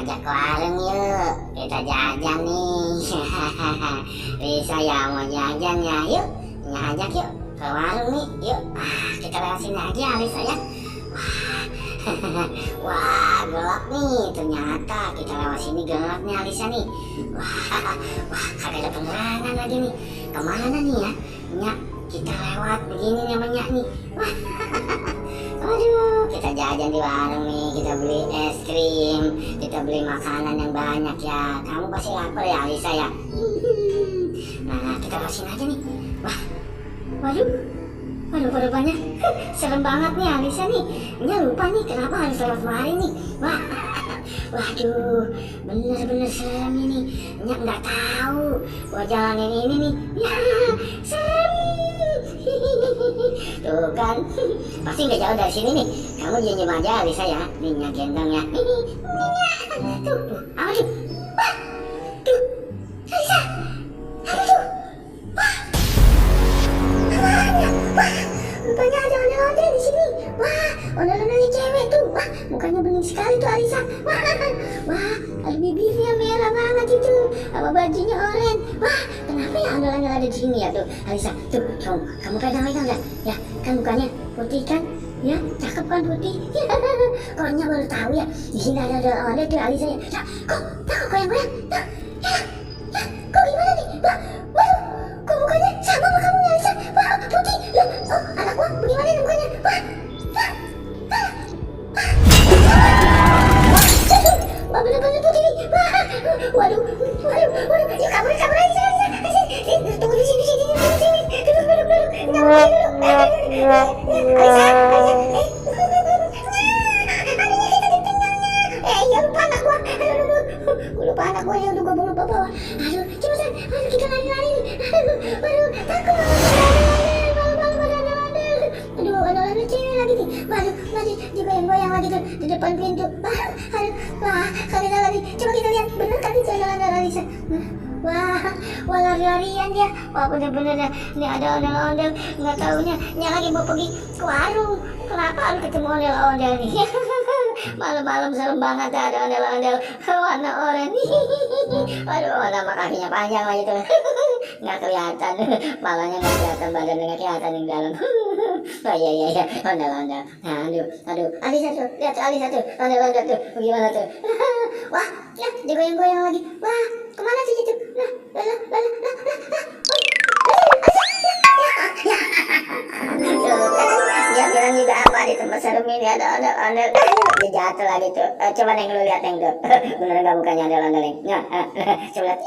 ngajak ke warung yuk, kita jajan nih. Bisa ya mau jajan ya, yuk ngajak yuk ke warung nih, yuk. Kita lewat sini aja Alisa ya. Wah gelap nih, ternyata kita lewat sini gelap nih Alisa nih. Wah kagak ada penerangan lagi nih. Kemana nih ya? Nyak, kita lewat begini namanya nih. Aduh, kita jajan di warung nih, kita beli es krim, kita beli makanan yang banyak ya. Kamu pasti lapar ya Alisa ya. Nah, kita lewat aja nih. Waduh, banyak. Serem banget nih Alisa nih. Nggak lupa nih kenapa harus lewat kemarin nih. Waduh, bener-bener serem ini. Nggak tahu gua jalanin ini nih. Ya, serem. Tuh kan, pasti nggak jauh dari sini nih. Kamu jangan aja Alisa ya. Nih gendong ya. Tuh, apa tuh? Tuh, Alisa. Apa tuh? Rupanya ada ondel-ondel di sini. Ondel-ondelnya cewek tuh. Mukanya bening sekali tuh Alisa. Ada bibirnya merah banget itu, sama bajunya oranye. Kenapa ya ondel-ondel ada di sini ya tuh Alisa? Tuh, kamu pegang-pegang dah. Ya, kan mukanya putih kan? Ya, cakep kan putih. Kok Nya baru tahu ya di sini ada ondel-ondel tuh Alisa ya. Kok goyang-goyang? Kok gimana nih? Waduh, kok mukanya sama sama kamu Alisa? Putih. Anak gua bagaimana nih mukanya? Bener-bener putih nih. Waduh. Yuk kabur Alisa. Tunggu di sini. Duduk. Alisa. Ya lupa anak gua. Gua lupa anak gua ya, udah gua bawa. Cepetan. Kita lari nih. Takut. Ada cewek lagi nih. Masih digoyang-goyang lagi tuh di depan pintu. Kalian lagi. Coba kita lihat, bener kali jalan Alisa. Lari-larian dia. Bener-bener ya. Ini ada ondel-ondel. Nggak taunya Nya lagi mau pergi ke warung. Kenapa harus ketemu ondel-ondel nih? Malam-malam serem banget ada ondel-ondel warna oranye. Nama kakinya panjang lagi tuh. Nggak kelihatan, malahnya nggak kelihatan, badannya nggak kelihatan yang dalam. Iya, ondel-ondel. Aduh, Alisa tuh, lihat Alisa tuh, ondel-ondel tuh, bagaimana tuh? Ya, digoyang-goyang lagi. Kemana sih itu? Dia bilang juga apa di tempat serem ini ada ondel-ondel. Dia jatuh lagi tuh. Coba neng lu lihat neng tuh. Bener nggak mukanya ondel-ondel neng? Coba lihat.